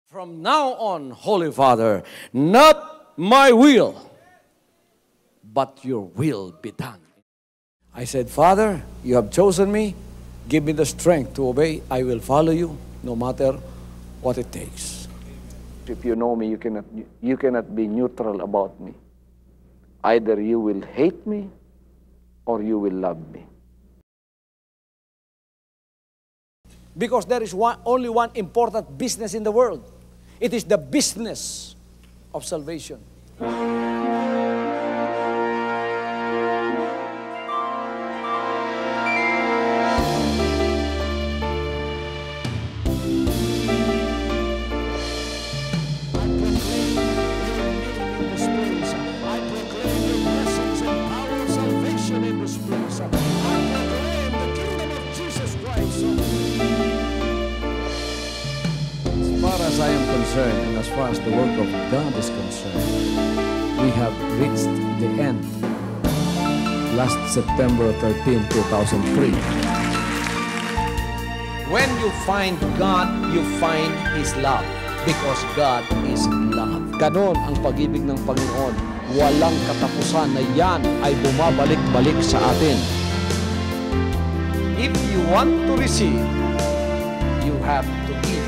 From now on, Holy Father, not my will, but your will be done. I said, Father, you have chosen me. Give me the strength to obey. I will follow you no matter what it takes. If you know me, you cannot be neutral about me. Either you will hate me or you will love me. Because there is only one important business in the world. It is the business of salvation. As I am concerned, and as far as the work of God is concerned, we have reached the end. Last September 13, 2003. When you find God, you find His love. Because God is love. Ganon ang pag-ibig ng Panginoon. Walang katapusan na yan ay bumabalik-balik sa atin. If you want to receive, you have to give.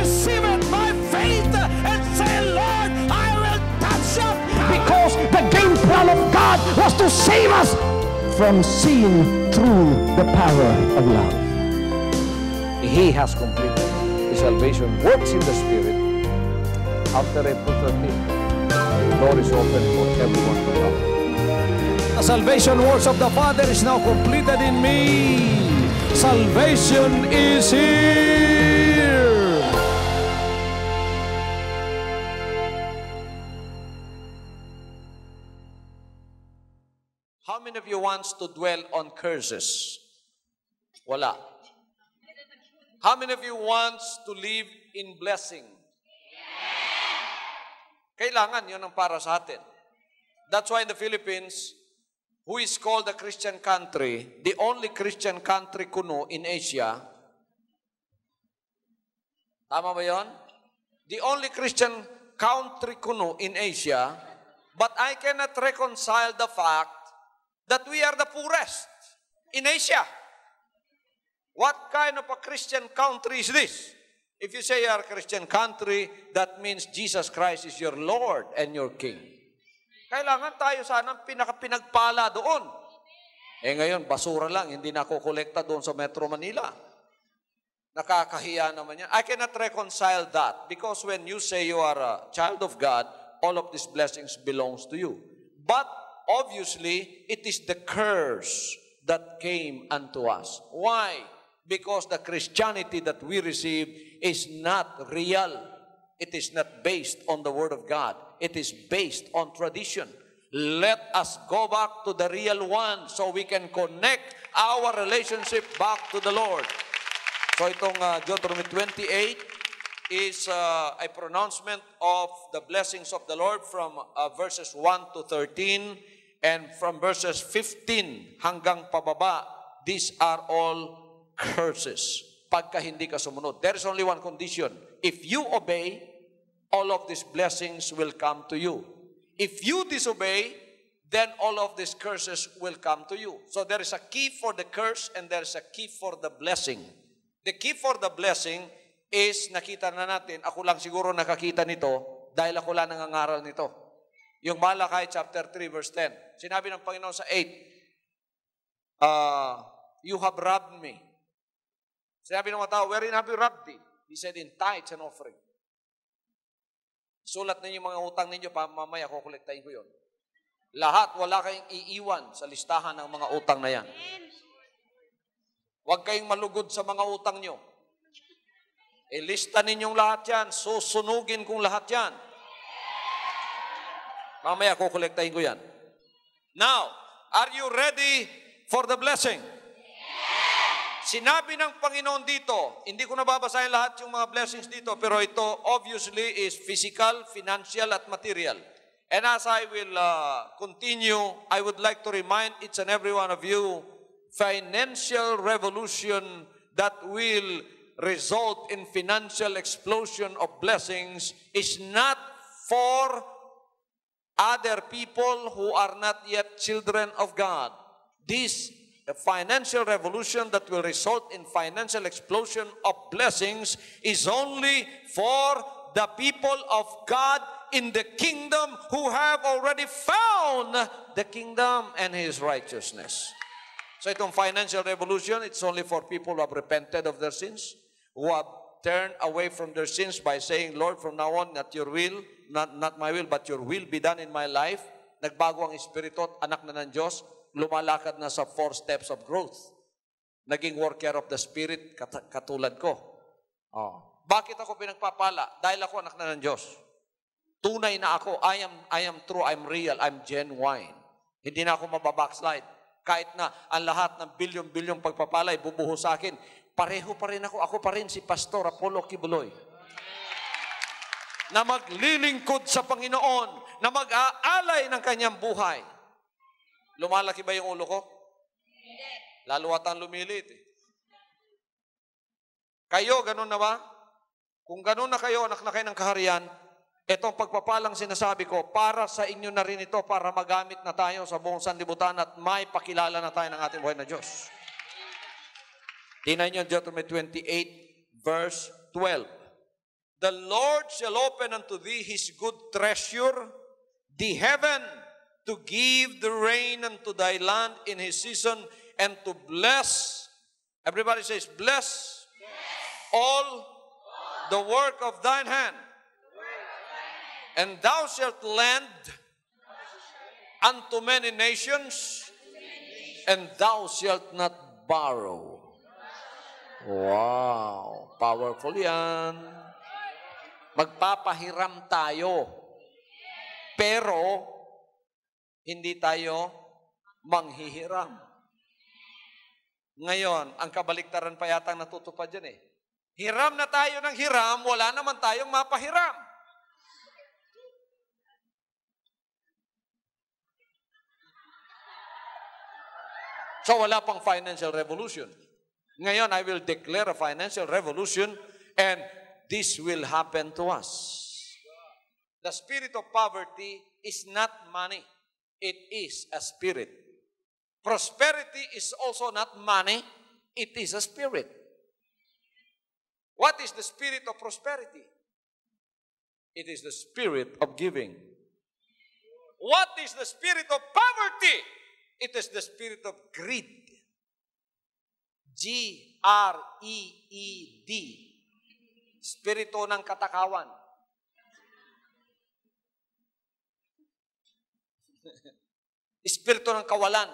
Receive it by faith and say, Lord, I will touch up. Because the game plan of God was to save us from seeing through the power of love. He has completed His salvation works in the Spirit. After April 13th, the door is open for everyone to come. The salvation works of the Father is now completed in me. Salvation is here. How many of you wants to dwell on curses? Wala. How many of you wants to live in blessing? Kailangan yun ang para sa atin. That's why in the Philippines, who is called a Christian country, the only Christian country kuno in Asia. Tama ba yun? The only Christian country kuno in Asia, but I cannot reconcile the fact that we are the poorest in Asia. What kind of a Christian country is this? If you say you are a Christian country, that means Jesus Christ is your Lord and your King. Kailangan tayo sana pinagpala doon. Eh ngayon, basura lang, hindi na kukolekta doon sa Metro Manila. Nakakahiya naman yan. I cannot reconcile that because when you say you are a child of God, all of these blessings belongs to you. But obviously, it is the curse that came unto us. Why? Because the Christianity that we receive is not real. It is not based on the Word of God. It is based on tradition. Let us go back to the real one so we can connect our relationship back to the Lord. So itong Deuteronomy 28 is a pronouncement of the blessings of the Lord from verses 1 to 13. And from verses 15 hanggang pababa, these are all curses. Pagka hindi ka sumunod. There is only one condition. If you obey, all of these blessings will come to you. If you disobey, then all of these curses will come to you. So there is a key for the curse and there is a key for the blessing. The key for the blessing is, nakita na natin, ako lang siguro nakakita nito dahil ako lang nangangaral nito. Yung Malakay chapter 3 verse 10. Sinabi ng Panginoon sa 8, you have robbed me. Sinabi ng mga tao, wherein have you robbed thee? He said, in tithes and offering. Sulat ninyo mga utang ninyo, mamaya kukolektahin ko yun. Lahat, wala kayong iiwan sa listahan ng mga utang na yan. Huwag kayong malugod sa mga utang nyo. Ilista ninyong lahat yan, susunugin kong lahat yan. Mamaya kukolektahin ko yan. Now, are you ready for the blessing? Sinabi ng Panginoon dito, hindi ko nababasahin lahat yung mga blessings dito, pero ito obviously is physical, financial, at material. And as I will continue, I would like to remind each and every one of you, financial revolution that will result in financial explosion of blessings is not for other people who are not yet children of God. This financial revolution that will result in financial explosion of blessings is only for the people of God in the kingdom who have already found the kingdom and His righteousness. So itong financial revolution, it's only for people who have repented of their sins, who have turned away from their sins by saying, Lord, from now on, not your will, not my will, but your will be done in my life. Nagbago ang espiritu at anak na ng Diyos, lumalakad na sa 4 steps of growth. Naging worker of the Spirit, katulad ko. Bakit ako pinagpapala? Dahil ako anak na ng Diyos. Tunay na ako, I am true, I'm real, I'm genuine. Hindi na ako mababackslide. Kahit na ang lahat ng bilyon-bilyong pagpapalay bubuho sa akin, pareho pa rin ako. Ako pa rin si Pastor Apollo Kibuloy. Na maglilingkod sa Panginoon, na mag-aalay ng kanyang buhay. Lumalaki ba yung ulo ko? Lalo atang lumilit. Kayo, ganun na ba? Kung ganun na kayo, anak na kayo ng kaharian, itong pagpapalang sinasabi ko, para sa inyo na rin ito, para magamit na tayo sa buong sanlibutan at may pakilala na tayo ng ating buhay na Diyos. Tingnan niyo Deuteronomy 28, verse 12. The Lord shall open unto thee His good treasure, the heaven, to give the rain unto thy land in His season, and to bless, everybody says, bless, all the work of thine hand. And thou shalt lend unto many nations, and thou shalt not borrow. Wow! Powerful yan. Magpapahiram tayo. Pero, hindi tayo manghihiram. Ngayon, ang kabaliktaran pa yata natutupad dyan eh. Hiram na tayo ng hiram, wala naman tayong mapahiram. So wala pang financial revolution. Ngayon, I will declare a financial revolution and this will happen to us. The spirit of poverty is not money. It is a spirit. Prosperity is also not money. It is a spirit. What is the spirit of prosperity? It is the spirit of giving. What is the spirit of poverty? It is the spirit of greed. G-R-E-E-D. Spirito ng katakawan. Espiritu ng kawalan.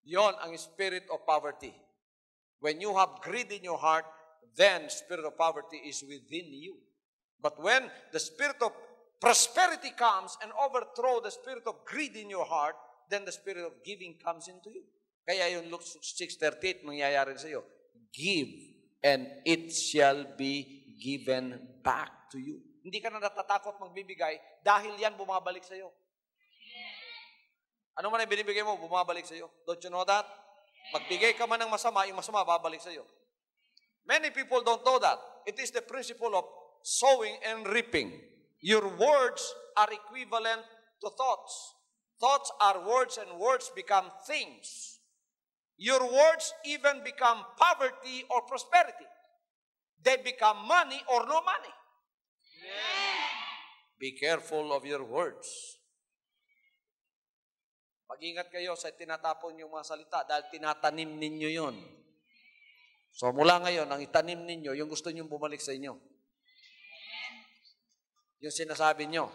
Yon ang spirit of poverty. When you have greed in your heart, then spirit of poverty is within you. But when the spirit of prosperity comes and overthrow the spirit of greed in your heart, then the spirit of giving comes into you. Kaya yung Luke 6:38 mangyayari sa iyo. Give, and it shall be given back to you. Hindi ka na natatakot magbibigay dahil yan bumabalik sa iyo. Ano man ay binibigay mo, bumabalik sa iyo. Don't you know that? Magbigay ka man ng masama, yung masama babalik sa iyo. Many people don't know that. It is the principle of sowing and reaping. Your words are equivalent to thoughts. Thoughts are words and words become things. Your words even become poverty or prosperity. They become money or no money. Yeah. Be careful of your words. Mag-ingat kayo sa tinatapon yung mga salita dahil tinatanim ninyo yon. So mula ngayon, ang itanim ninyo, yung gusto nyo bumalik sa inyo. Yung sinasabi nyo.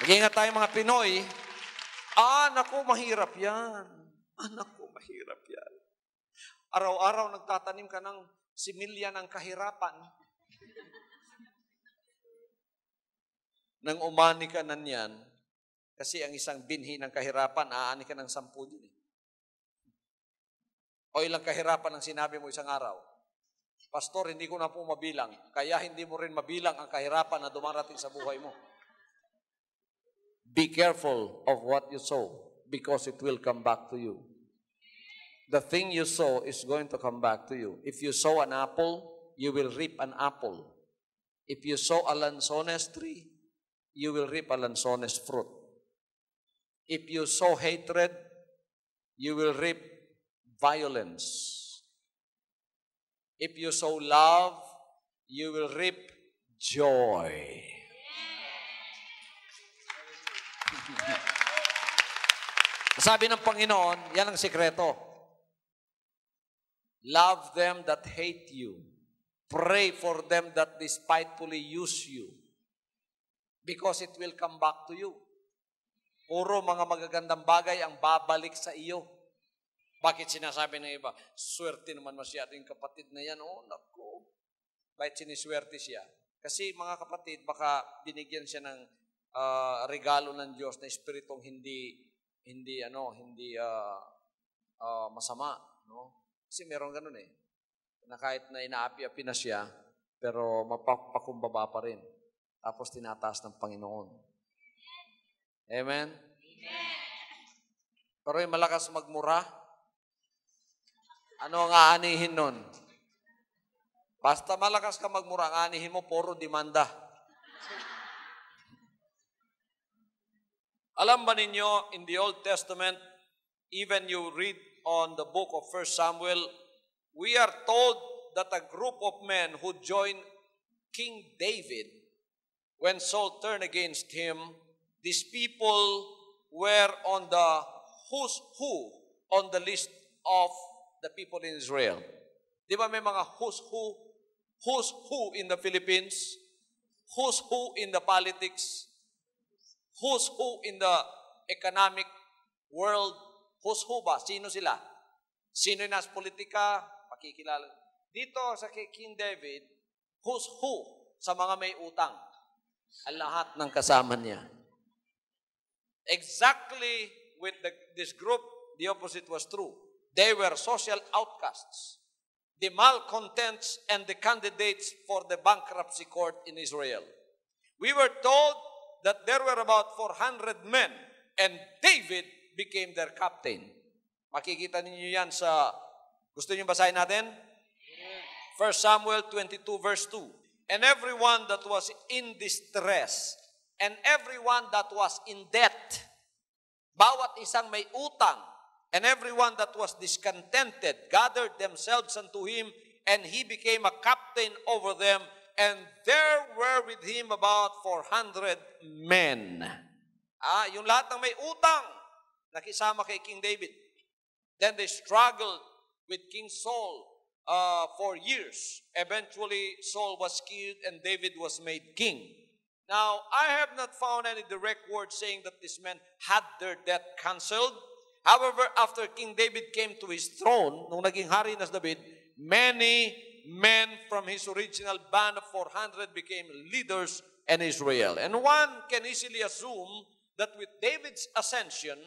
Mag-ingat tayo mga Pinoy. Naku, mahirap yan. Naku, mahirap yan. Araw-araw nagtatanim ka ng similya ng kahirapan. Nang umani ka na niyan, kasi ang isang binhi ng kahirapan, aani ka ng 10 din. O ilang kahirapan ang sinabi mo isang araw. Pastor, hindi ko na po mabilang. Kaya hindi mo rin mabilang ang kahirapan na dumarating sa buhay mo. Be careful of what you sow because it will come back to you. the thing you sow is going to come back to you. If you sow an apple, you will reap an apple. If you sow a lanzones tree, you will reap a lanzones fruit. If you sow hatred, you will reap violence. If you sow love, you will reap joy. Sabi ng Panginoon, yan ang sikreto. Love them that hate you. Pray for them that despitefully use you. Because it will come back to you. Puro mga magagandang bagay ang babalik sa iyo. Bakit sinasabi ng iba? Swerte naman masyado yung kapatid na yan. Oh, naku. Bakit siniswerte siya? Kasi mga kapatid, baka binigyan siya ng regalo ng Diyos na espiritong hindi masama, no? Kasi meron ganun na kahit na inaapi-api na siya, pero mapapakumbaba pa rin. Tapos tinataas ng Panginoon. Amen? Pero yung malakas magmura, ano ang aanihin nun? Basta malakas ka magmura, ang aanihin mo, puro demanda. Alam ba ninyo, in the Old Testament, even you read on the book of 1 Samuel, we are told that a group of men who joined King David, when Saul turned against him, these people were on the who's who on the list of the people in Israel. Di ba may mga who's who in the Philippines, who's who in the politics, who's who in the economic world, who's who ba? Sino sila? Sino yung nasa politika? Pakikilala. Dito sa King David, who's who sa mga may utang? Ang lahat ng kasama niya. Exactly with this group, the opposite was true. They were social outcasts, the malcontents and the candidates for the bankruptcy court in Israel. We were told that there were about 400 men and David became their captain. Makikita ninyo yan sa, gusto niyo basahin natin? 1 Samuel 22 verse 2. And everyone that was in distress, and everyone that was in debt, bawat isang may utang, and everyone that was discontented gathered themselves unto him, and he became a captain over them, and there were with him about 400 men. Yung lahat ng may utang, nakisama kay King David. Then they struggled with King Saul for years. Eventually, Saul was killed and David was made king. Now, I have not found any direct word saying that these men had their debt canceled. However, after King David came to his throne, nung naging hari na si David, many men from his original band of 400 became leaders in Israel. And one can easily assume that with David's ascension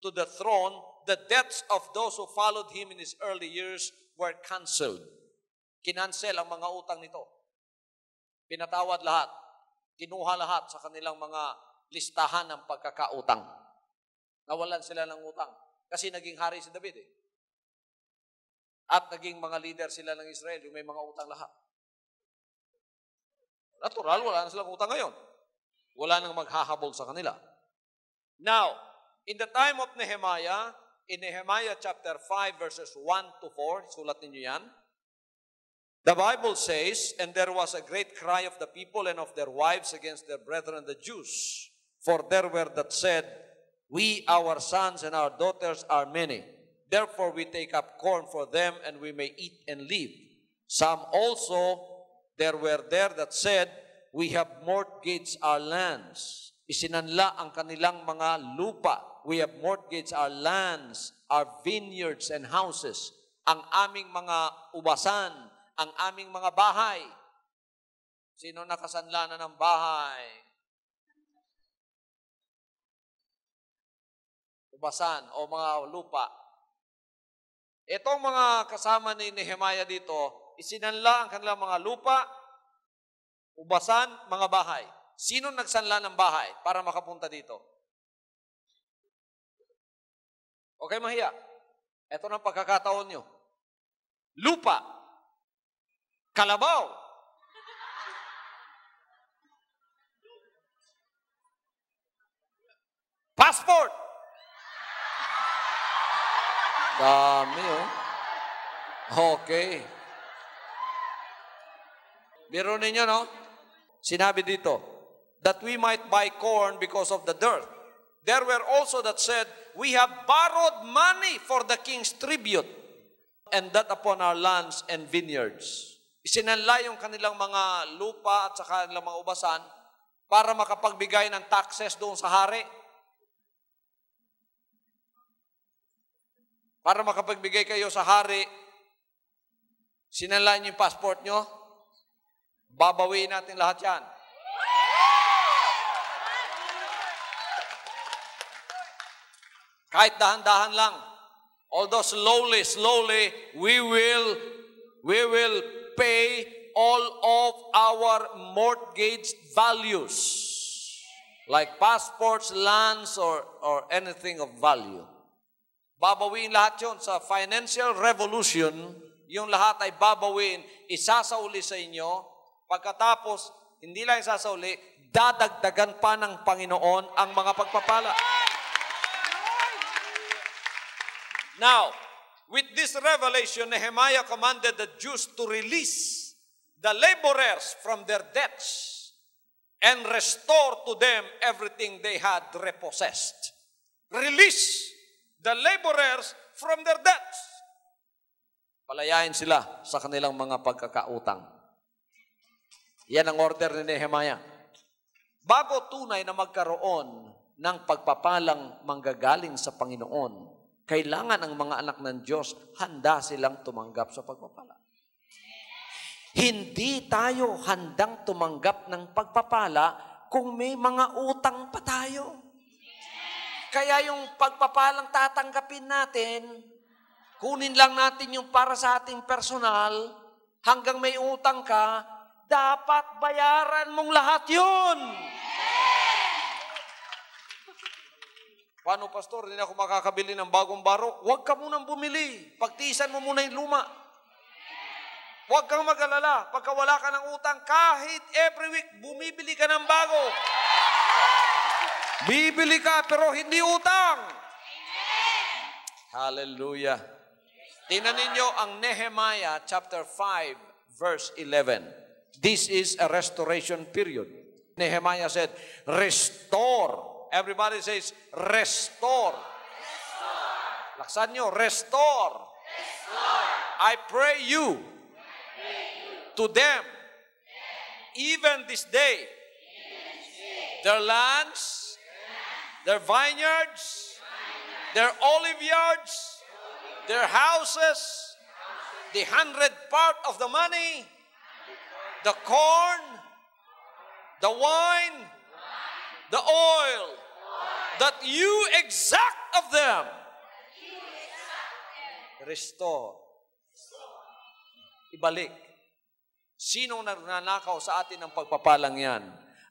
to the throne, the debts of those who followed him in his early years were canceled. Kinansel ang mga utang nito. Pinatawad lahat. Kinuha lahat sa kanilang mga listahan ng pagkakautang. Nawalan sila ng utang. Kasi naging hari si David At naging mga leader sila ng Israel, yung may mga utang lahat. Natural, wala na silang utang ngayon. Wala nang maghahabol sa kanila. Now, in the time of Nehemiah, in Nehemiah chapter 5 verses 1 to 4, sulat ninyo yan, the Bible says, and there was a great cry of the people and of their wives against their brethren the Jews. For there were that said, we, our sons and our daughters are many. Therefore we take up corn for them, and we may eat and live. Some also there were there that said, we have mortgaged our lands. Isinanla ang kanilang mga lupa. We have mortgaged our lands, our vineyards and houses. Ang aming mga ubasan, ang aming mga bahay. Sino nakasanla na ng bahay? Ubasan o mga lupa. Itong mga kasama ni Nehemiah dito, isinanla ang kanilang mga lupa, ubasan, mga bahay. Sino nagsanla ng bahay para makapunta dito? Okay, mahiya. Ito na pagkakataon nyo. Lupa. Kalabaw. Passport. Dami, oh. Okay. Biro ninyo, no? Sinabi dito, that we might buy corn because of the dirt. There were also that said, we have borrowed money for the king's tribute, and that upon our lands and vineyards. Isinanla yung kanilang mga lupa at saka kanilang mga ubasan para makapagbigay ng taxes doon sa hari. Para makapagbigay kayo sa hari, sinanla niyo yung passport nyo, babawiin natin lahat yan. Kahit dahan-dahan lang. Although slowly, we will pay all of our mortgage values. Like passports, lands, or anything of value. Babawiin lahat yun. Sa financial revolution, yung lahat ay babawiin, isasauli sa inyo. Pagkatapos, hindi lang isasauli, dadagdagan pa ng Panginoon ang mga pagpapala. Now, with this revelation, Nehemiah commanded the Jews to release the laborers from their debts and restore to them everything they had repossessed. Release the laborers from their debts. Palayain sila sa kanilang mga pagkakautang. Yan ang order ni Nehemiah. Bago tunay na magkaroon ng pagpapalang manggagaling sa Panginoon, kailangan ang mga anak ng Diyos, handa silang tumanggap sa pagpapala. Hindi tayo handang tumanggap ng pagpapala kung may mga utang pa tayo. Kaya yung pagpapalang tatanggapin natin, kunin lang natin yung para sa ating personal, hanggang may utang ka, dapat bayaran mong lahat yun. Paano, pastor? Hindi na ako makakabili ng bagong baro. Huwag ka munang bumili. Pagtiisan mo muna yung luma. Huwag kang mag-alala. Pagka wala ka ng utang, kahit every week, bumibili ka ng bago. Bibili ka, pero hindi utang. Hallelujah. Tingnan ninyo ang Nehemiah chapter 5, verse 11. This is a restoration period. Nehemiah said, restore. Everybody says, restore. Laksan nyo, restore. I pray you to them, even this day, their lands, their vineyards, their olive yards, their houses, the 100th part of the money, the corn, the wine, the oil, that you exact of them. Restore. Ibalik. Sinong nagnanakaw sa atin ng pagpapalang yan?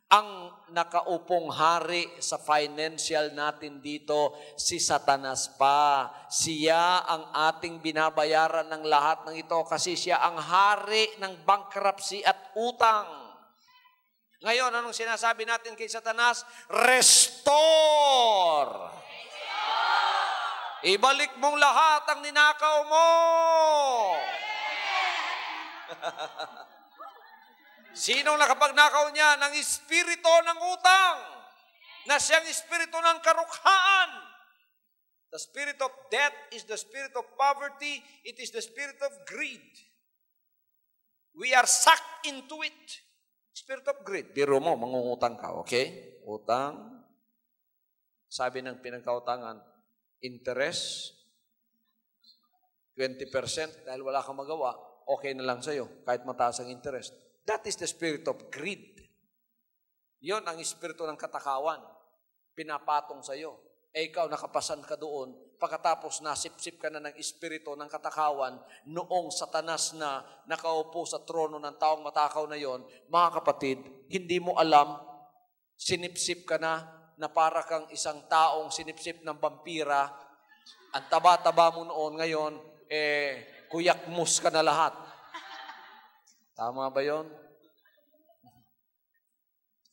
Ang nakaupong hari sa financial natin dito, si Satanas pa. Siya ang ating binabayaran ng lahat ng ito kasi siya ang hari ng bankruptcy at utang. Ngayon, anong sinasabi natin kay Satanas? Restore! Ibalik mong lahat ang ninakaw mo! Sinong nakapagnakaw niya? Ng espiritu ng utang, na siyang espiritu ng karukhaan. The spirit of death is the spirit of poverty. It is the spirit of greed. We are sucked into it. Spirit of greed. Biro mo, mangungutang ka, okay? Utang. Sabi ng pinagkautangan, interest, 20% dahil wala kang magawa, okay na lang sa'yo, kahit mataas ang interest. That is the spirit of greed. Yon ang espiritu ng katakawan. Pinapatong sa'yo. Ikaw, nakapasan ka doon. Pagkatapos nasipsip ka na ng espiritu ng katakawan, noong Satanas na nakaupo sa trono ng taong matakaw na yon, mga kapatid, hindi mo alam, sinipsip ka na para kang isang taong sinipsip ng vampira Ang taba-taba mo noon, ngayon, kuyakmus ka na lahat. Tama ba yon?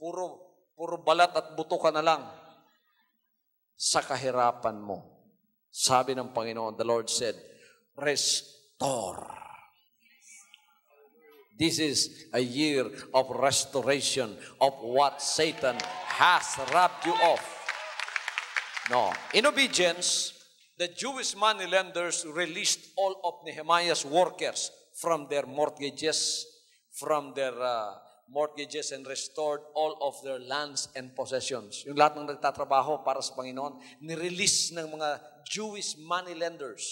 Puro balat at buto ka na lang sa kahirapan mo. Sabi ng Panginoon, the Lord said, restore. This is a year of restoration of what Satan has robbed you of. No. In obedience, the Jewish moneylenders released all of Nehemiah's workers from their mortgages, and restored all of their lands and possessions. Yung lahat ng nagtatrabaho para sa Panginoon, nirelease ng mga Jewish moneylenders.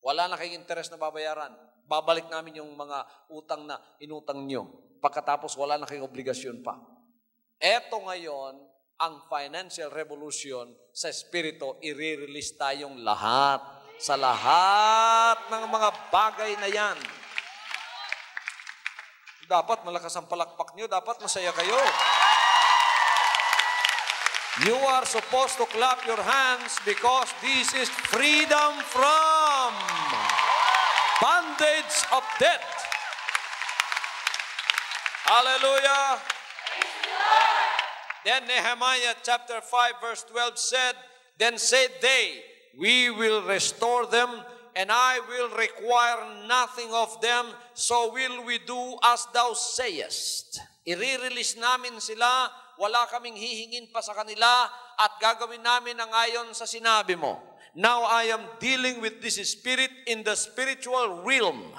Wala na kayong interest na babayaran. Babalik namin yung mga utang na inutang nyo. Pagkatapos, wala na kayong obligasyon pa. Eto ngayon, ang financial revolution sa Espiritu, i-release tayong lahat. Sa lahat ng mga bagay na yan. Dapat malakas ang palakpak nyo. Dapat masaya kayo. You are supposed to clap your hands because this is freedom from bondage of death. Hallelujah. Then Nehemiah chapter 5 verse 12 said, then said they, we will restore them, and I will require nothing of them, so will we do as thou sayest. I-release namin sila, wala kaming hihingin pa sa kanila, at gagawin namin ang ayon sa sinabi mo. Now I am dealing with this spirit in the spiritual realm,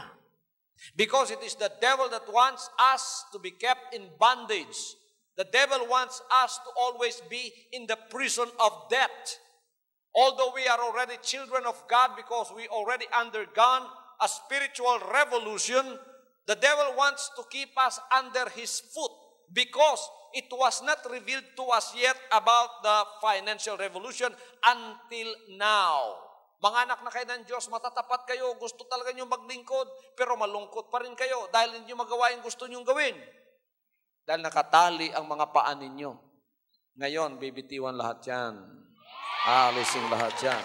because it is the devil that wants us to be kept in bondage. The devil wants us to always be in the prison of death. Although we are already children of God because we already undergone a spiritual revolution, the devil wants to keep us under his foot because it was not revealed to us yet about the financial revolution until now. Mga anak na kayo ng Diyos, matatapat kayo, gusto talaga nyo maglingkod, pero malungkot pa rin kayo dahil hindi nyo magawa yung gusto nyo gawin. Dahil nakatali ang mga paa ninyo. Ngayon, bibitiwan lahat yan. Alisin lahat yan.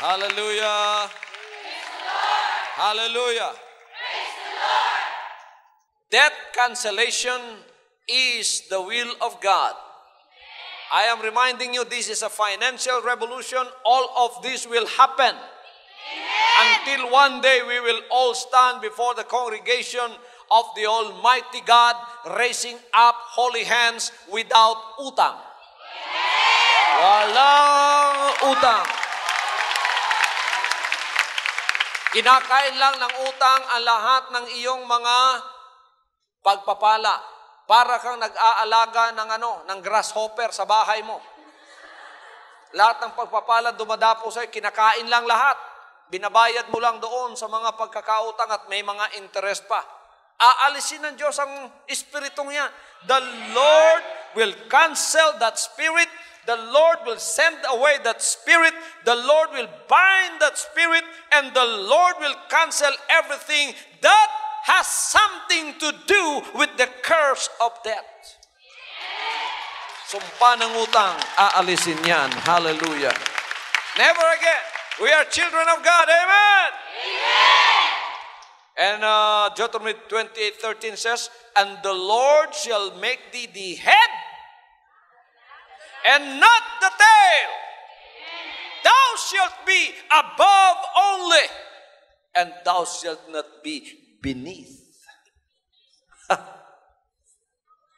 Hallelujah. Hallelujah. Debt cancellation is the will of God. I am reminding you, this is a financial revolution. All of this will happen. Until one day we will all stand before the congregation of the Almighty God, raising up holy hands without utang. Walang utang. Kinakain lang ng utang ang lahat ng iyong mga pagpapala. Para kang nag-aalaga ng grasshopper sa bahay mo. Lahat ng pagpapala dumadapo sa'yo, kinakain lang lahat. Binabayad mo lang doon sa mga pagkakautang at may mga interest pa. Aalisin ng Diyos ang espiritong yan. The Lord will cancel that spirit. The Lord will send away that spirit. The Lord will bind that spirit. And the Lord will cancel everything that has something to do with the curse of death. Sumpa ng utang, aalisin yan. Hallelujah. Never again. We are children of God. Amen. Amen. And Deuteronomy 28:13 says, and the Lord shall make thee the head and not the tail. Thou shalt be above only, and thou shalt not be beneath.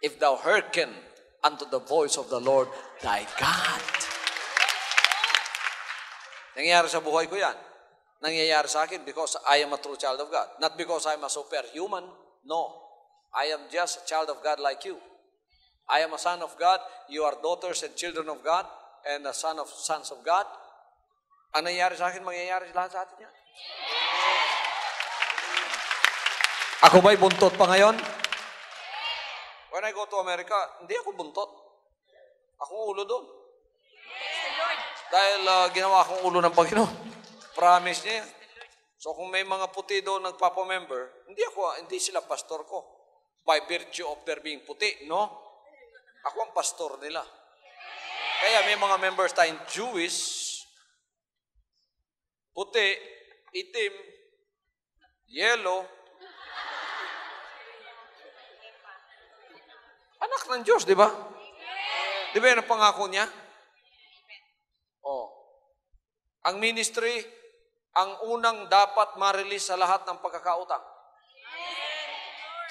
If thou hearken unto the voice of the Lord thy God. Nangyayari sa buhay ko yan. Nangyayari sa akin because I am a true child of God. Not because I am a superhuman. No. I am just a child of God like you. I am a son of God. You are daughters and children of God and a son of sons of God. Ang nangyayari sa akin, mangyayari lahat sa atin yan. Ako ba'y buntot pa ngayon? When I go to America, hindi ako buntot. Ako ulo doon. Dahil ginawa akong ulo ng Panginoon. Promise niya yan. So kung may mga puti doon nagpapamember, hindi sila pastor ko. By virtue of their being puti, no? Ako ang pastor nila. Kaya may mga members tayong Jewish puti, itim, yellow. Anak ng Diyos, di ba? Di ba yan ang pangako niya? Oh. Ang ministry, ang unang dapat ma-release sa lahat ng pagkakautang.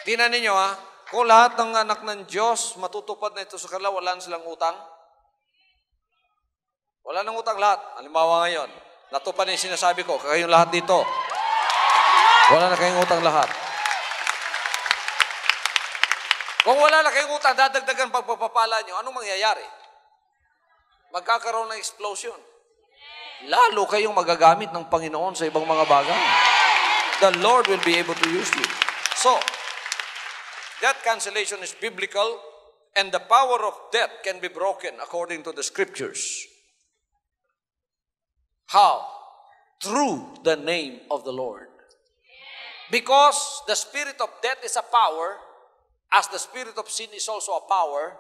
Tingnan ninyo ha, kung lahat ng anak ng Diyos matutupad na ito sa kanila, wala na silang utang. Wala nang utang lahat. Halimbawa ngayon, natupad na yung sinasabi ko, kayong lahat dito. Wala na kayong utang lahat. Kung wala na kayong utang, dadagdagan pagpapapala nyo, anong mangyayari? Magkakaroon ng explosion. Lalo kayong magagamit ng Panginoon sa ibang mga bagay. The Lord will be able to use you. So, debt cancellation is biblical, and the power of debt can be broken according to the scriptures. How? Through the name of the Lord. Because the spirit of death is a power, as the spirit of sin is also a power,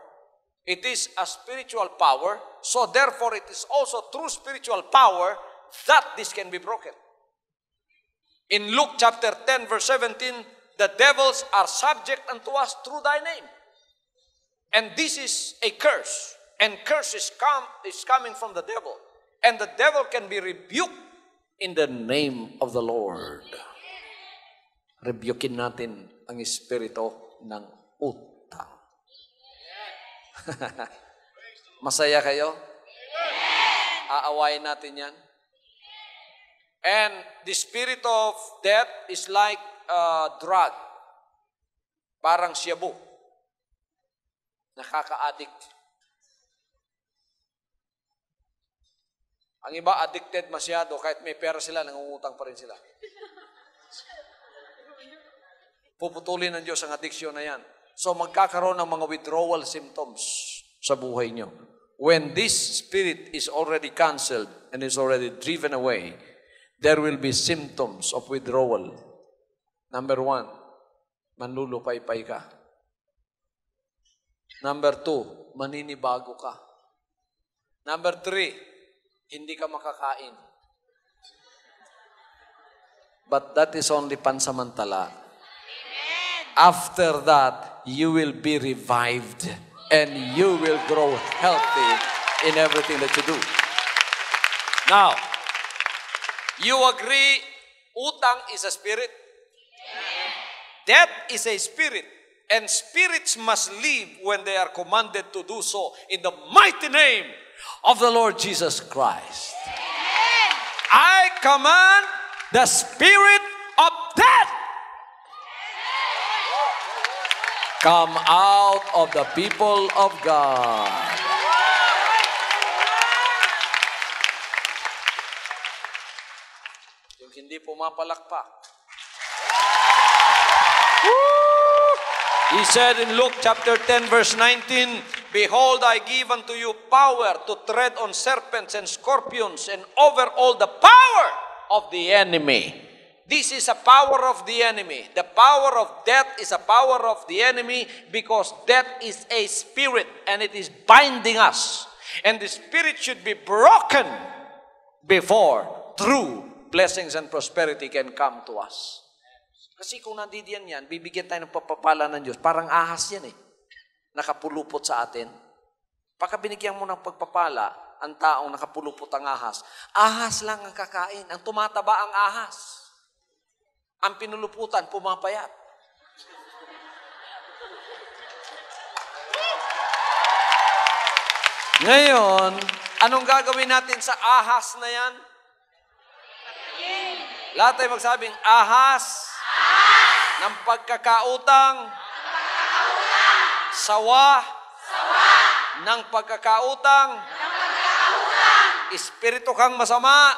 it is a spiritual power, so therefore it is also through spiritual power that this can be broken. In Luke chapter 10 verse 17, the devils are subject unto us through thy name. And this is a curse. And curse is coming from the devil. And the devil can be rebuked in the name of the Lord. Rebukin natin ang espiritu ng utang. Masaya kayo? Aawayin natin yan. And the spirit of death is like a drug. Parang shabu. Nakaka-addict. Ang iba addicted masyado, kahit may pera sila, nangungutang pa rin sila. Puputulin ng Diyos ang addiction na yan. So magkakaroon ng mga withdrawal symptoms sa buhay nyo. When this spirit is already canceled and is already driven away, there will be symptoms of withdrawal. Number 1, manlulupay-pay ka. Number 2, maninibago ka. Number 3, hindi ka makakain. But that is only pansamantala. After that, you will be revived and you will grow healthy in everything that you do. Now, you agree, utang is a spirit? Death is a spirit. And spirits must live when they are commanded to do so in the mighty name of the Lord Jesus Christ. I command the spirit of death, come out of the people of God. Yung hindi pumapalakpak. He said in Luke chapter 10 verse 19, behold, I give unto you power to tread on serpents and scorpions and over all the power of the enemy. This is a power of the enemy. The power of death is a power of the enemy because death is a spirit and it is binding us. And the spirit should be broken before true blessings and prosperity can come to us. Kasi kung nandidiyan yan, bibigyan tayo ng papapala ng Diyos. Parang ahas yan eh. Nakapulupot sa atin. Pagka binigyan mo ng pagpapala, ang taong nakapulupot ang ahas, ahas lang ang kakain. Ang tumataba ang ahas. Ang pinuluputan, pumapayat. Ngayon, anong gagawin natin sa ahas na yan? Lahat tayo magsabing, ahas ng pagkakautang, sawa ng pagkakautang, espiritu kang masama,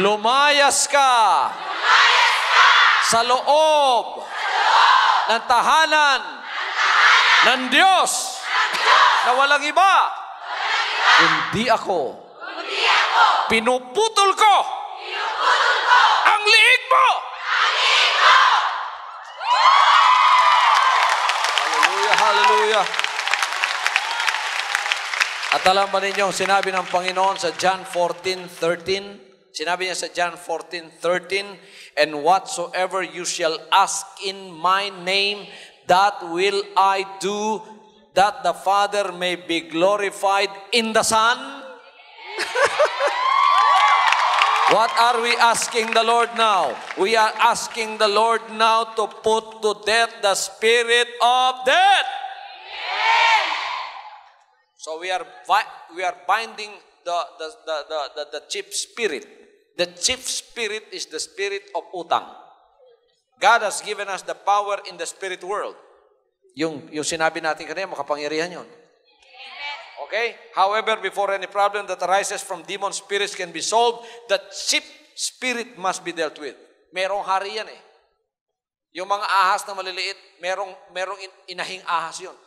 lumayas ka sa loob ng tahanan ng Diyos na walang iba, kundi ako. Pinuputol ko ang liig mo. Hallelujah, hallelujah. At alam ba ninyo ang sinabi ng Panginoon sa John 14:13? Sinabi niya sa John 14:13, and whatsoever you shall ask in my name, that will I do, that the Father may be glorified in the Son. What are we asking the Lord now? We are asking the Lord now to put to death the spirit of death. So we are binding the chief spirit. The chief spirit is the spirit of utang. God has given us the power in the spirit world. Yung sinabi natin kanina, makapangyarihan yun. Okay? However, before any problem that arises from demon spirits can be solved, the chief spirit must be dealt with. Merong hari yan eh. Yung mga ahas na maliliit, merong inahing ahas yun.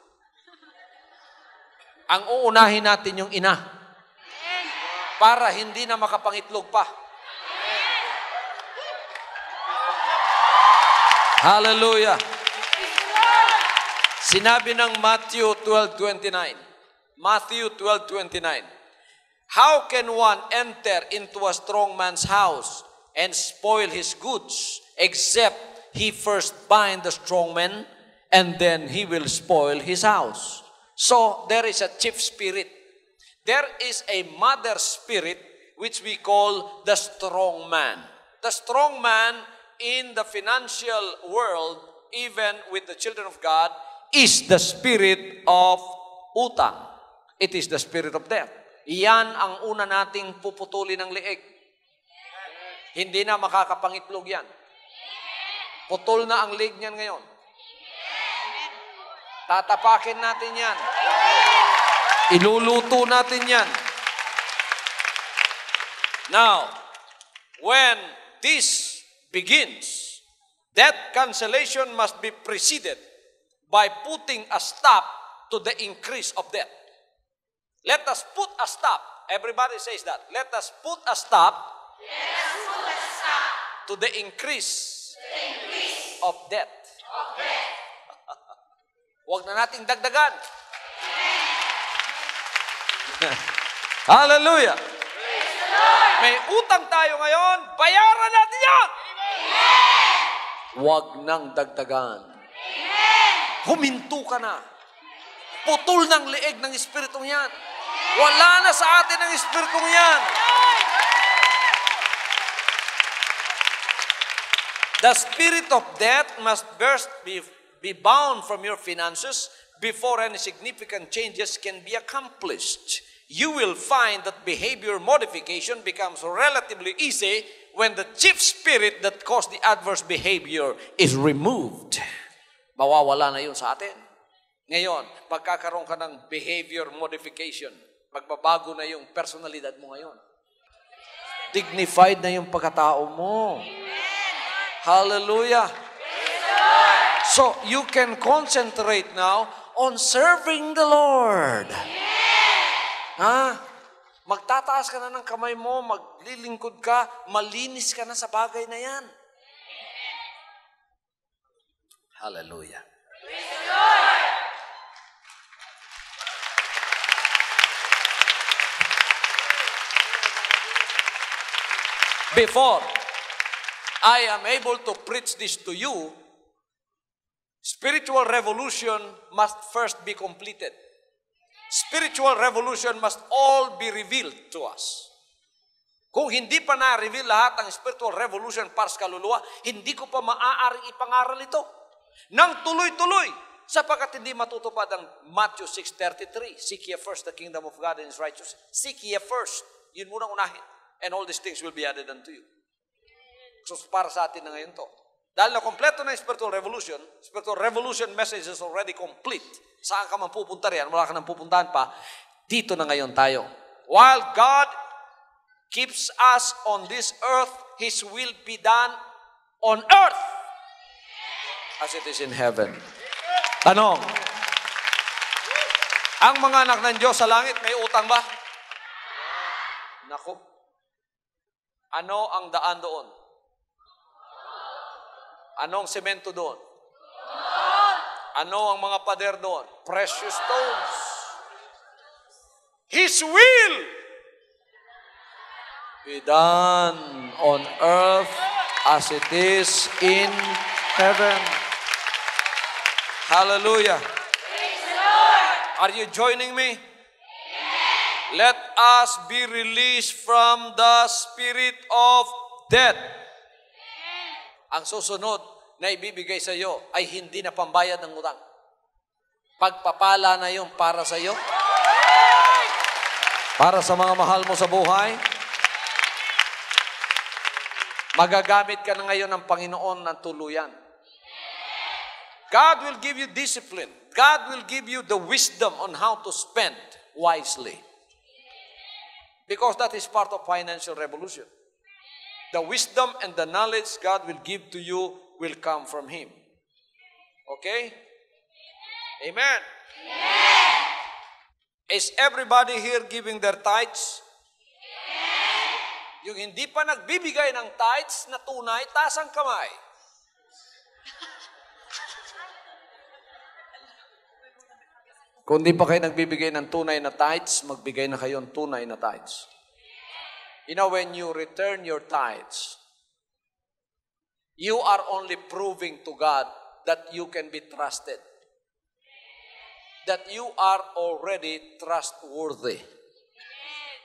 Ang uunahin natin yung ina. Para hindi na makapangitlog pa. Hallelujah. Sinabi ng Matthew 12:29. Matthew 12:29. How can one enter into a strong man's house and spoil his goods, except he first bind the strong man, and then he will spoil his house? So, there is a chief spirit. There is a mother spirit, which we call the strong man. The strong man in the financial world, even with the children of God, is the spirit of utang. It is the spirit of death. Iyan ang una nating puputulin ng leeg. Hindi na makakapangitlog yan. Putol na ang leeg niyan ngayon. Tatapakin natin yan. Iluluto natin yan. Now, when this begins, death cancellation must be preceded by putting a stop to the increase of death. Let us put a stop. Everybody says that. Let us put a stop, to the increase, of death. Huwag na nating dagdagan. Hallelujah. May utang tayo ngayon, bayaran natin yan. Huwag nang dagdagan. Huminto ka na. Putol ng leeg ng espiritong yan. Wala na sa atin ang espiritong yan. The spirit of death must first be bound from your finances before any significant changes can be accomplished. You will find that behavior modification becomes relatively easy when the chief spirit that caused the adverse behavior is removed. Mawawala na yun sa atin. Ngayon, pagkakaroon ka ng behavior modification, magbabago na yung personalidad mo ngayon. Dignified na yung pagkatao mo. Hallelujah. So, you can concentrate now on serving the Lord. Magtataas ka na ng kamay mo, maglilingkod ka, malinis ka na sa bagay na yan. Hallelujah. Before I am able to preach this to you, spiritual revolution must first be completed. Spiritual revolution must all be revealed to us. Kung hindi pa na-reveal lahat ang spiritual revolution para sa kaluluwa, hindi ko pa maaaring ipangaral ito. Nang tuloy-tuloy, sapagkat hindi matutupad ang Matthew 6:33. Seek ye first the kingdom of God and His righteousness. Seek ye first. Yun munang unahin. And all these things will be added unto you. So para sa atin na ngayon to. Dahil na kompleto na yung spiritual revolution message is already complete. Saan ka man pupunta riyan, wala ka nang pupuntahan pa, dito na ngayon tayo. While God keeps us on this earth, His will be done on earth as it is in heaven. Tanong, ang mga anak ng Diyos sa langit, may utang ba? Naku. Ano ang daan doon? Anong semento doon? Ano ang mga pader doon? Precious stones. His will be done on earth as it is in heaven. Hallelujah. Are you joining me? Let us be released from the spirit of death. Ang susunod na ibibigay sa iyo ay hindi na pambayad ng utang. Pagpapala na yung para sa iyo. Para sa mga mahal mo sa buhay. Magagamit ka na ngayon ng Panginoon ng tuluyan. God will give you discipline. God will give you the wisdom on how to spend wisely. Because that is part of financial revolution. The wisdom and the knowledge God will give to you will come from Him. Okay? Amen. Amen. Is everybody here giving their tithes? Yung hindi pa nagbibigay ng tithes na tunay, taas ang kamay. Kung di pa kayo nagbibigay ng tunay na tithes, magbigay na kayo ng tunay na tithes. You know, when you return your tithes, you are only proving to God that you can be trusted. That you are already trustworthy.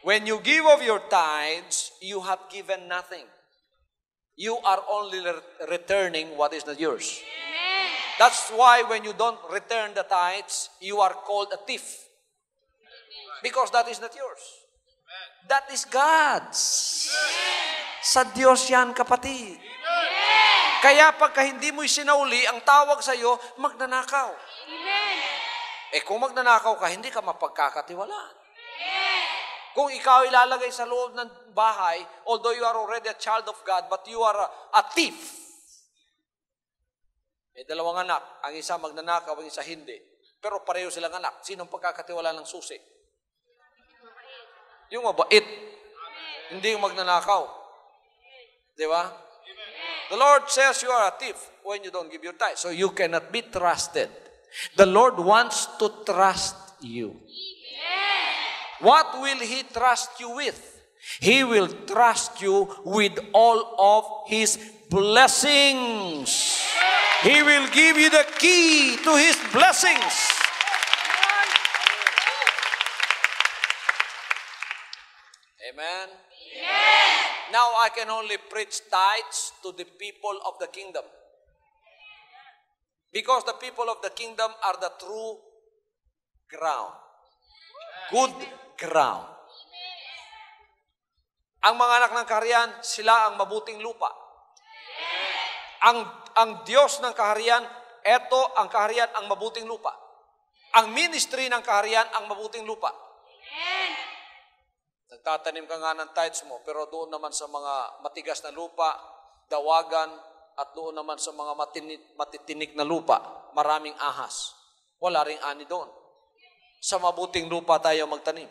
When you give of your tithes, you have given nothing. You are only returning what is not yours. That's why when you don't return the tithes, you are called a thief. Because that is not yours. That is God's. Sa Diyos yan, kapatid. Kaya pagka hindi mo sinauli, ang tawag sa iyo, magnanakaw. Kung magnanakaw ka, hindi ka mapagkakatiwalaan. Kung ikaw ilalagay sa loob ng bahay, although you are already a child of God, but you are a thief. May dalawang anak, ang isa magnanakaw, ang isa hindi. Pero pareho silang anak. Sinong pagkakatiwala ng susi? Yung mabait. Hindi yung magnanakaw. Di ba? The Lord says you are a thief when you don't give your tithe. So you cannot be trusted. The Lord wants to trust you. What will He trust you with? He will trust you with all of His blessings. He will give you the key to His blessings. Amen? Amen. Now I can only preach tithes to the people of the kingdom. Because the people of the kingdom are the true ground. Good ground. Ang mga anak ng kaharian, sila ang mabuting lupa. Ang Diyos ng kaharian, eto ang kaharian ang mabuting lupa. Ang ministry ng kaharian ang mabuting lupa. Nagtatanim ka nga ng tithes mo, pero doon naman sa mga matigas na lupa, dawagan, at doon naman sa mga matitinik na lupa, maraming ahas. Wala ring ani doon. Sa mabuting lupa tayo magtanim.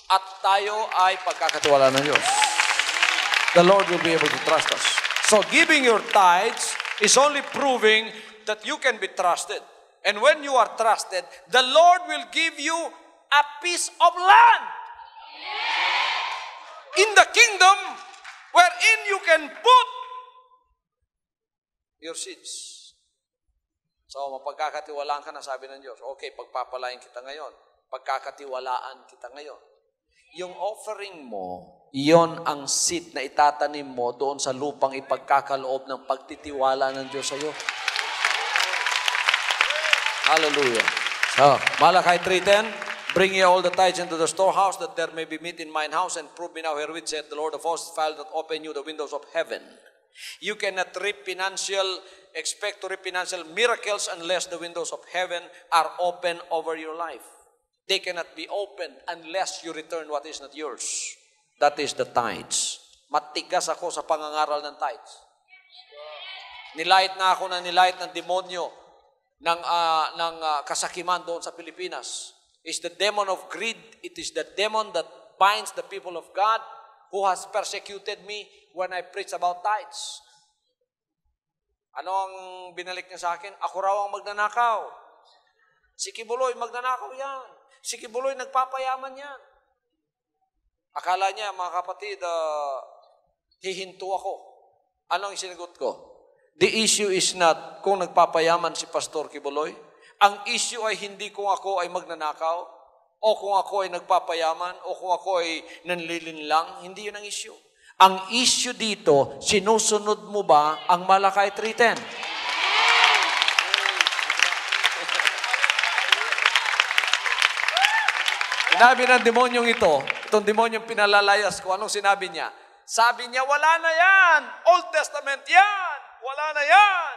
At tayo ay pagkakatiwala ng Diyos. The Lord will be able to trust us. So giving your tithes is only proving that you can be trusted. And when you are trusted, the Lord will give you a piece of land in the kingdom wherein you can put your seeds. So mapagkakatiwalaan ka na, sabi ng Diyos, okay, pagpapalain kita ngayon. Pagkakatiwalaan kita ngayon. Yung offering mo, iyon ang seed na itatanim mo doon sa lupang ipagkakaloob ng pagtitiwala ng Diyos sa iyo. Hallelujah. So, Malachi 3:10, bring ye all the tithes into the storehouse, that there may be meat in mine house, and prove me now herewith, said the Lord of hosts, if I will not open you the windows of heaven. You cannot expect to reap financial miracles unless the windows of heaven are open over your life. They cannot be opened unless you return what is not yours. That is the tithes. Matigas ako sa pangangaral ng tithes. Nilait na ako ng demonyo ng kasakiman doon sa Pilipinas. It's the demon of greed. It is the demon that binds the people of God who has persecuted me when I preach about tithes. Ano ang binalik niya sa akin? Ako raw ang magnanakaw. Si Kibuloy, magnanakaw yan. Si Kibuloy, nagpapayaman yan. Akala niya, mga kapatid, hihinto ako. Anong sinagot ko? The issue is not kung nagpapayaman si Pastor Kibuloy. Ang issue ay hindi kung ako ay magnanakaw, o kung ako ay nagpapayaman, o kung ako ay nanlilinlang. Hindi yun ang issue. Ang issue dito, sinusunod mo ba ang Malakay 3:10? Sinabi ng demonyong ito, itong demonyong pinalalayas ko, anong sinabi niya? Sabi niya, wala na yan! Old Testament yan! Wala na yan!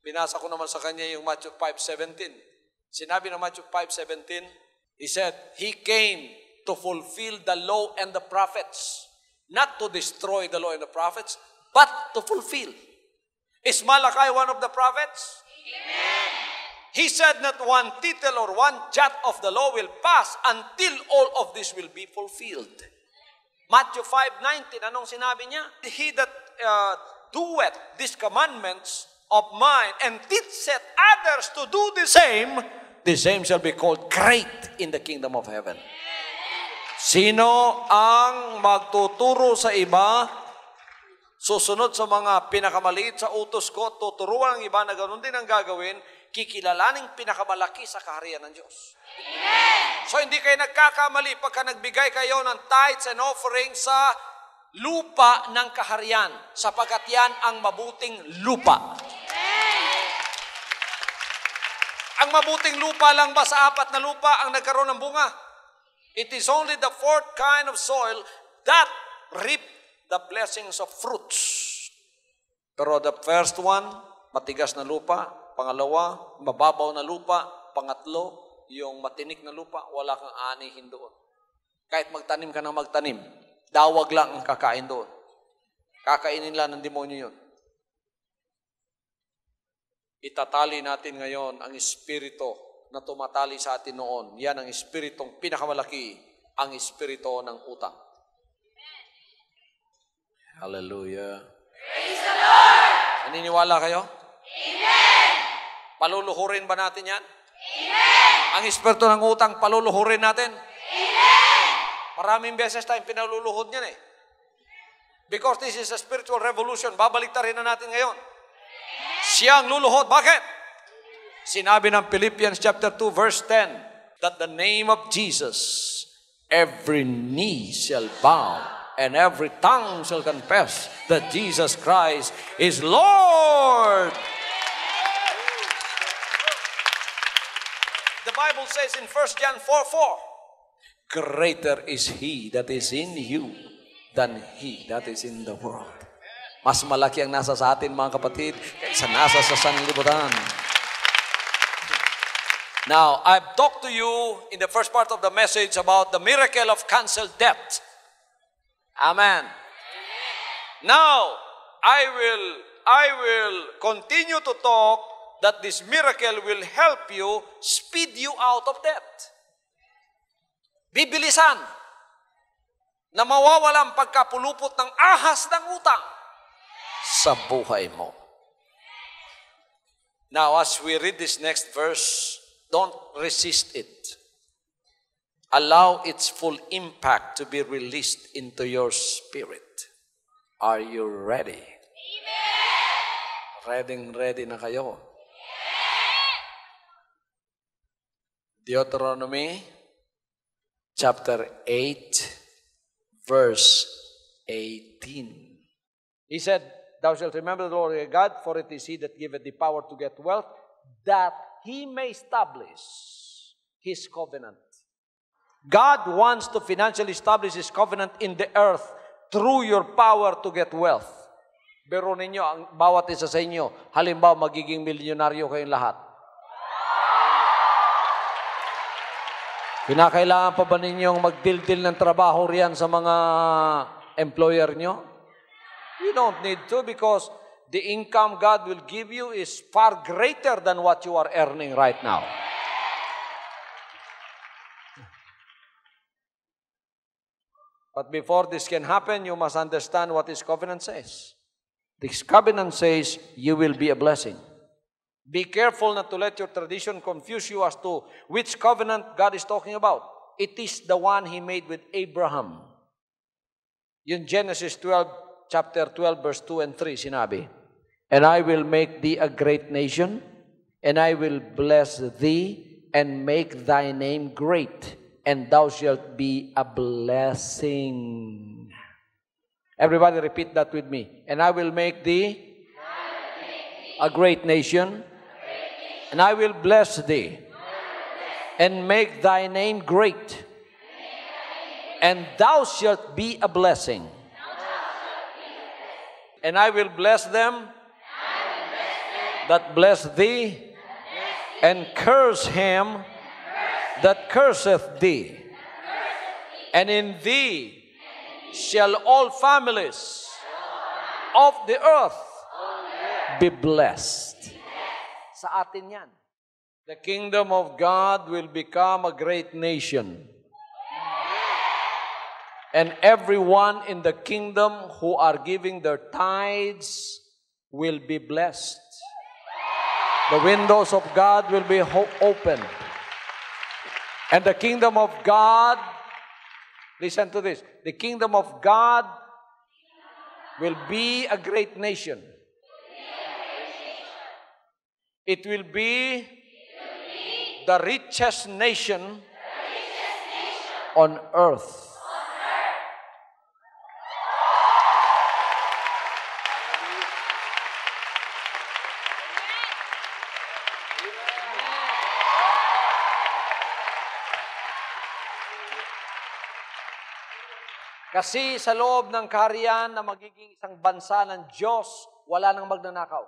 Binasa ko naman sa kanya yung Matthew 5:17. Sinabi ng Matthew 5:17, he said, He came to fulfill the law and the prophets. Not to destroy the law and the prophets, but to fulfill. Is Malachi one of the prophets? Amen. He said not one tittle or one jot of the law will pass until all of this will be fulfilled. Matthew 5:19, anong sinabi niya? He that doeth these commandments of mine and teacheth others to do the same shall be called great in the kingdom of heaven. Sino ang magtuturo sa iba, susunod sa mga pinakamaliit sa utos ko, tuturuan ang iba na ganoon din ang gagawin, kikilalaning pinakamalaki sa kaharian ng Diyos. Amen. So hindi kayo nagkakamali pagka nagbigay kayo ng tithes and offerings sa lupa ng kaharian, sapagkat yan ang mabuting lupa. Amen. Ang mabuting lupa lang ba sa 4 na lupa ang nagkaroon ng bunga? It is only the 4th kind of soil that reap the blessings of fruits. Pero the first one, matigas na lupa. Pangalawa, mababaw na lupa. Pangatlo, yung matinik na lupa, wala kang anihin doon. Kahit magtanim ka ng magtanim, dawag lang ang kakain doon. Kakainin lang ng demonyo yun. Itatali natin ngayon ang espiritu na tumatali sa atin noon. Yan ang espiritong pinakamalaki, ang espiritu ng utang. Hallelujah. Praise the Lord! Naniniwala kayo? Amen! Paluluhurin ba natin yan? Amen! Ang espiritu ng utang, paluluhurin natin? Amen! Maraming beses tayong pinaluluhod niyan eh. Because this is a spiritual revolution, babaliktarin na natin ngayon. Siya ang luluhod. Bakit? Sinabi ng Philippians chapter 2 verse 10 that the name of Jesus, every knee shall bow and every tongue shall confess that Jesus Christ is Lord. The Bible says in 1 John 4:4, greater is He that is in you than he that is in the world. Mas malaki ang nasa sa atin, mga kapatid, kaysa nasa sa sanlibutan. Now, I've talked to you in the first part of the message about the miracle of canceled debt. Amen. Now, I will continue to talk that this miracle will help you speed you out of debt. Bibilisan na mawawala ang pagkapulupot ng ahas ng utang sa buhay mo. Now, as we read this next verse, don't resist it. Allow its full impact to be released into your spirit. Are you ready? Amen. Ready na kayo? Amen. Deuteronomy chapter 8, verse 18. He said, Thou shalt remember the Lord your God, for it is He that giveth thee power to get wealth, that He may establish His covenant. God wants to financially establish His covenant in the earth through your power to get wealth. Pero ninyo, ang bawat isa sa inyo, halimbawa magiging milyonaryo kayong lahat. Kinakailangan pa ba ninyong magdildil ng trabaho riyan sa mga employer nyo? You don't need to, because the income God will give you is far greater than what you are earning right now. But before this can happen, you must understand what His covenant says. This covenant says you will be a blessing. Be careful not to let your tradition confuse you as to which covenant God is talking about. It is the one He made with Abraham. Yung Genesis 12, chapter 12, verse 2 and 3, sinabi, And I will make thee a great nation, and I will bless thee, and make thy name great, and thou shalt be a blessing. Everybody repeat that with me. And I will make thee a great nation, and I will bless thee, and make thy name great, and thou shalt be a blessing. And I will bless them that bless thee, and curse him that curseth thee. And in thee shall all families of the earth be blessed. Sa atin yan. The kingdom of God will become a great nation. And everyone in the kingdom who are giving their tithes will be blessed. The windows of God will be open. And the kingdom of God, listen to this, the kingdom of God will be a great nation. It will be the richest nation on earth. Kasi sa loob ng kaharian na magiging isang bansa ng Diyos, wala nang magnanakaw.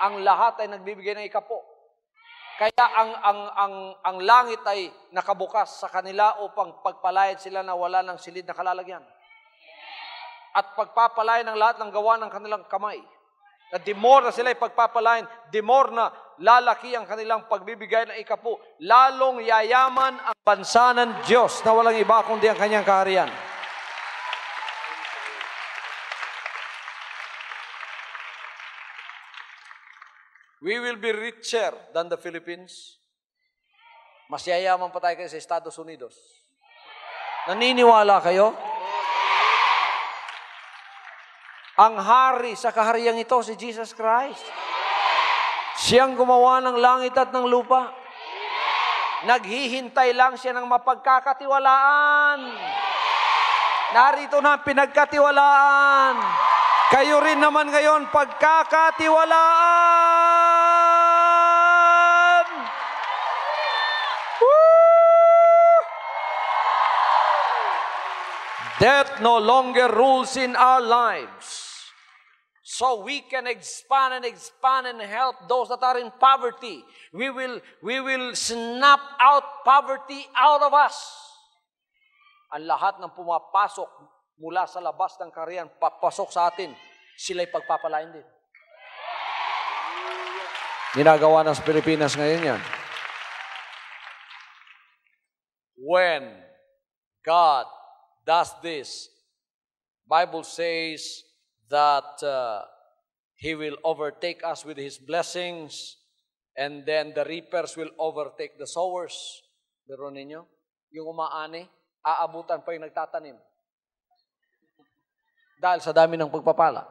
Ang lahat ay nagbibigay ng ikapo. Kaya ang langit ay nakabukas sa kanila upang pagpalayan sila na wala ng silid na kalalagyan. At pagpapalayan ng lahat ng gawa ng kanilang kamay. Na the more na sila ay pagpapalayan, the more na lalaki ang kanilang pagbibigay ng ikapo, lalong yayaman ang bansa ng Diyos na walang iba kundi ang kanyang kaharian. We will be richer than the Philippines. Mas yayaman pa tayo kaysa sa Estados Unidos. Naniniwala kayo? Ang hari sa kahariang ito, si Jesus Christ. Siyang gumawa ng langit at ng lupa. Naghihintay lang siya ng mapagkakatiwalaan. Narito na ang pinagkatiwalaan. Kayo rin naman ngayon pagkakatiwalaan. Woo! Death no longer rules in our lives. So we can expand and help those that are in poverty. We will snap out poverty out of us. Ang lahat ng pumapasok mula sa labas ng kaharian, papasok sa atin, sila'y pagpapalain din. Ginagawa ng Pilipinas ngayon yan. When God does this, Bible says that He will overtake us with His blessings, and then the reapers will overtake the sowers. Biro ninyo, yung umaani, aabutan pa yung nagtatanim. Dahil sa dami ng pagpapala.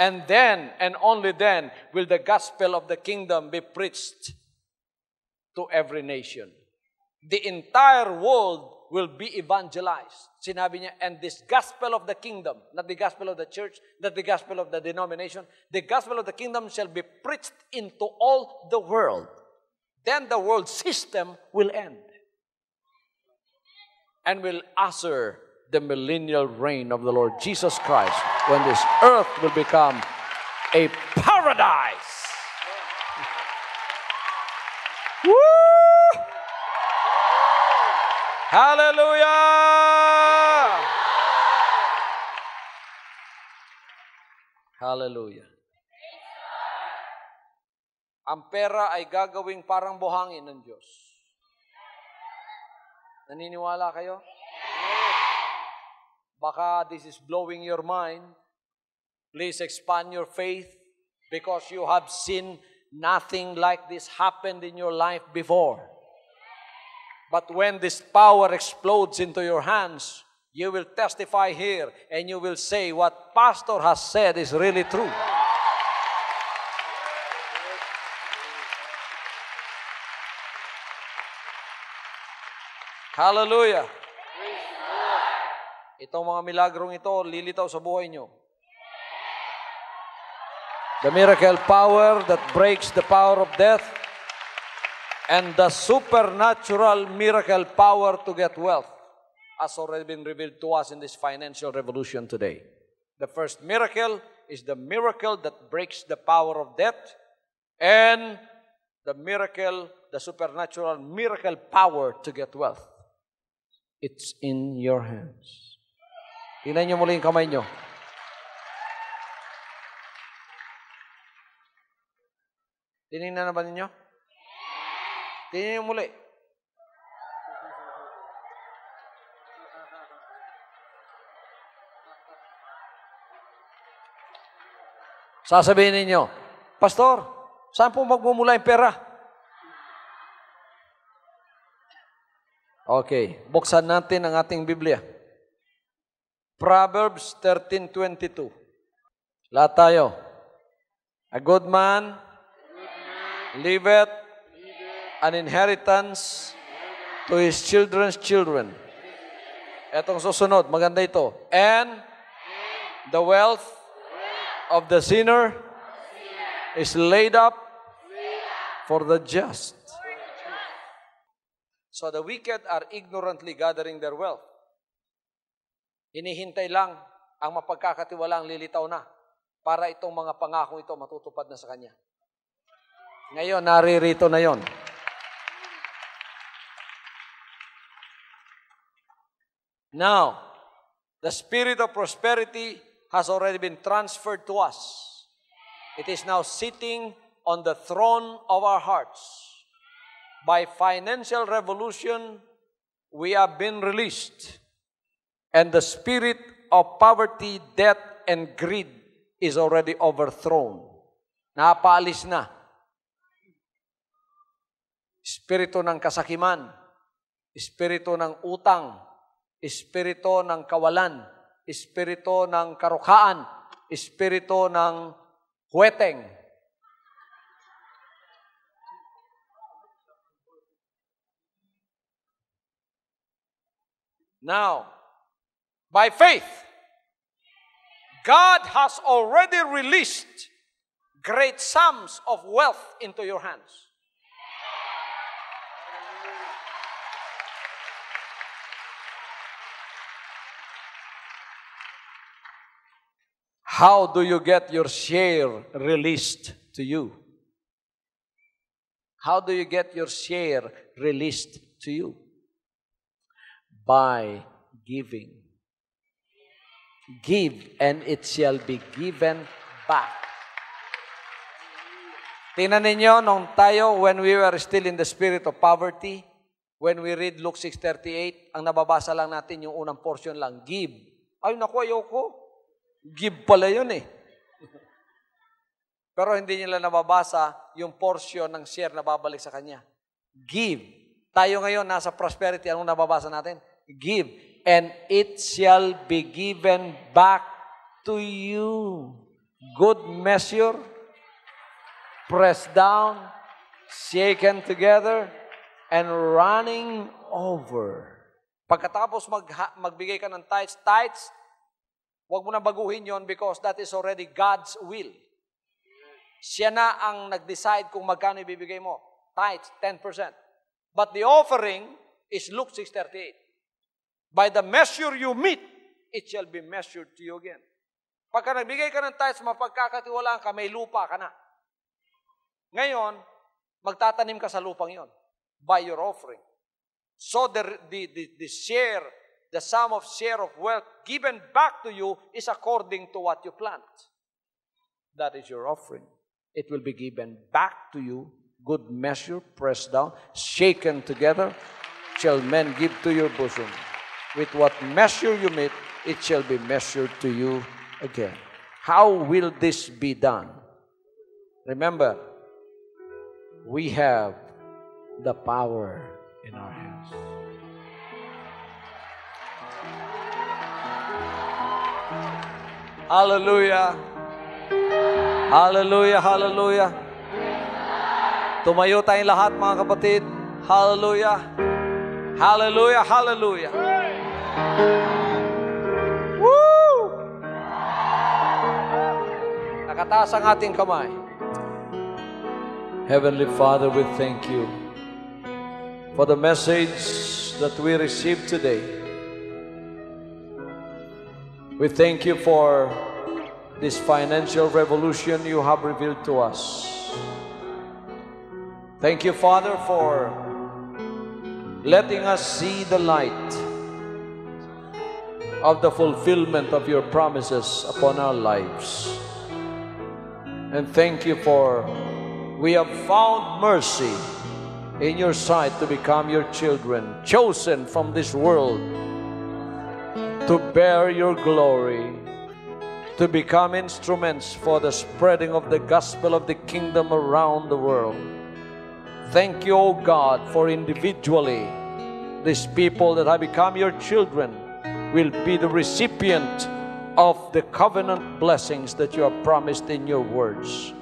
And then, and only then, will the gospel of the kingdom be preached to every nation. The entire world will be evangelized. Sinabi niya, and this gospel of the kingdom, not the gospel of the church, not the gospel of the denomination, the gospel of the kingdom shall be preached into all the world. Then the world system will end. And will usher the millennial reign of the Lord Jesus Christ, when this earth will become a paradise. Woo! Hallelujah! Hallelujah. Ang pera ay gagawing parang buhangin ng Diyos. Naniniwala kayo? Baka this is blowing your mind. Please expand your faith because you have seen nothing like this happened in your life before. But when this power explodes into your hands, you will testify here and you will say what Pastor has said is really true. Hallelujah. Itong mga milagrong ito, lilitaw sa buhay nyo. The miracle power that breaks the power of death and the supernatural miracle power to get wealth has already been revealed to us in this financial revolution today. The first miracle is the miracle that breaks the power of death and the miracle, the supernatural miracle power to get wealth. It's in your hands. Tingnan niyo muli yung kamay niyo. Tinignan na ba ninyo? Tingnan niyo muli. Sasabihin ninyo, Pastor, saan po magmumula yung pera? Okay, buksan natin ang ating Biblia. Proverbs 13:22. Lahat tayo. A good man leaveth an inheritance to his children's children. Etong susunod, maganda ito. And the wealth of the sinner is laid up for the just. So the wicked are ignorantly gathering their wealth. Hinihintay lang ang mapagkakatiwalang lilitaw na para itong mga pangako ito matutupad na sa kanya. Ngayon, naririto na yon. Now, the spirit of prosperity has already been transferred to us. It is now sitting on the throne of our hearts. By financial revolution, we have been released. And the spirit of poverty, death, and greed is already overthrown. Napaalis na. Espiritu ng kasakiman, espiritu ng utang, espiritu ng kawalan, espiritu ng karukaan, espiritu ng huweteng. Now, by faith, God has already released great sums of wealth into your hands. How do you get your share released to you? How do you get your share released to you? By giving. Give, and it shall be given back. Tingnan ninyo, nung tayo, when we were still in the spirit of poverty, when we read Luke 6:38, ang nababasa lang natin yung unang portion lang, give. Ay, naku, ayoko. Give pala yun eh. Pero hindi nila nababasa yung portion ng share na babalik sa kanya. Give. Tayo ngayon, nasa prosperity, anong nababasa natin? Give, and it shall be given back to you. Good measure, pressed down, shaken together, and running over. Pagkatapos magbigay ka ng tithes, huwag mo na baguhin yon because that is already God's will. Siya na ang nag-decide kung magkano ibibigay mo. Tithes, 10%. But the offering is Luke 6:38. By the measure you meet, it shall be measured to you again. Pagka nagbigay ka ng tithes, mapagkakatiwalaan ka, may lupa ka na. Ngayon, magtatanim ka sa lupang yon by your offering. So the share, the sum of share of wealth given back to you is according to what you plant. That is your offering. It will be given back to you, good measure, pressed down, shaken together, shall men give to your bosom. With what measure you meet, it shall be measured to you again. How will this be done? Remember, we have the power in our hands. Hallelujah. Hallelujah, hallelujah. Tumayo tayong lahat, mga kapatid. Hallelujah. Hallelujah, hallelujah. Woo! Nakataas ang ating kamay. Heavenly Father, we thank you for the message that we received today. We thank you for this financial revolution you have revealed to us. Thank you, Father, for letting us see the light of the fulfillment of your promises upon our lives. And thank you for we have found mercy in your sight to become your children, chosen from this world to bear your glory, to become instruments for the spreading of the gospel of the kingdom around the world. Thank you, O God, for individually these people that have become your children will be the recipient of the covenant blessings that you have promised in your words.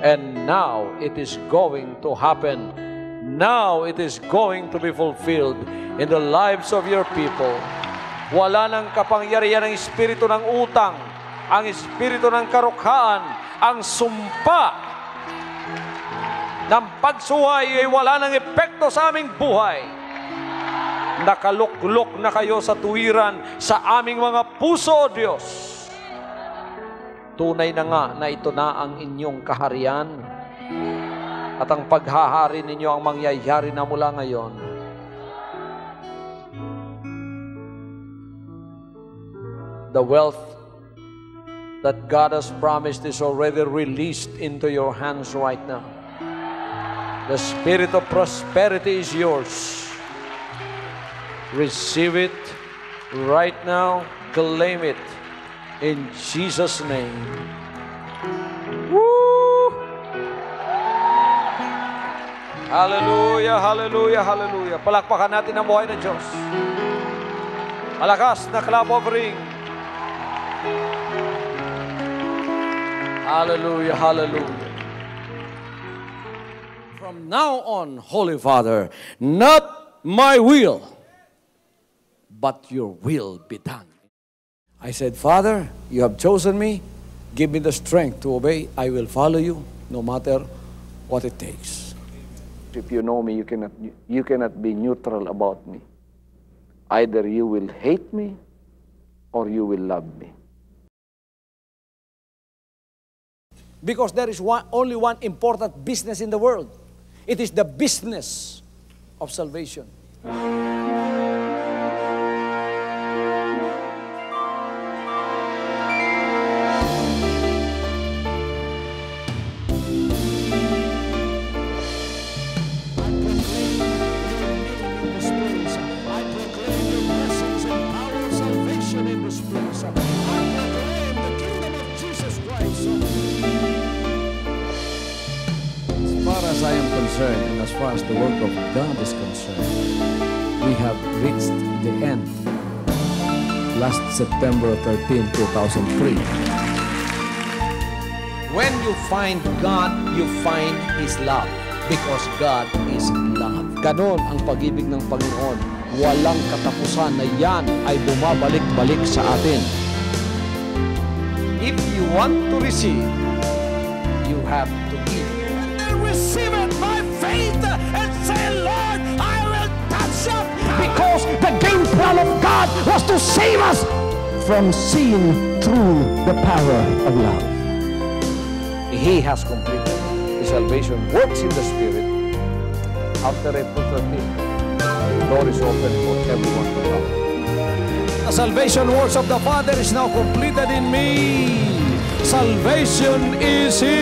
And now it is going to happen. Now it is going to be fulfilled in the lives of your people. Wala nang kapangyarihan ng espiritu ng utang, ang espiritu ng karukhaan, ang sumpa ng pagsuway ay wala nang epekto sa aming buhay. Nakaluklok na kayo sa tuwiran sa aming mga puso, O Diyos. Tunay na nga na ito na ang inyong kaharian at ang paghahari ninyo ang mangyayari na mula ngayon. The wealth that God has promised is already released into your hands right now. The spirit of prosperity is yours. Receive it right now. Claim it in Jesus' name. Woo! Hallelujah, hallelujah, hallelujah. Palakpakan natin ang buhay ng Diyos. Malakas na clap offering. Hallelujah, hallelujah. From now on, Holy Father, not my will, but your will be done. I said, Father, you have chosen me. Give me the strength to obey. I will follow you no matter what it takes. If you know me, you cannot be neutral about me. Either you will hate me or you will love me. Because there is only one important business in the world. It is the business of salvation. As I am concerned, and as far as the work of God is concerned, we have reached the end. Last September 13, 2003. When you find God, you find His love. Because God is love. Ganon ang pag-ibig ng Panginoon. Walang katapusan na yan ay bumabalik-balik sa atin. If you want to receive, you have to give. Receive it by faith and say, Lord, I will touch up. Because the game plan of God was to save us from sin through the power of love. He has completed His salvation works in the Spirit. After April 13th, the door is open for everyone to come. The salvation works of the Father is now completed in me. Salvation is here.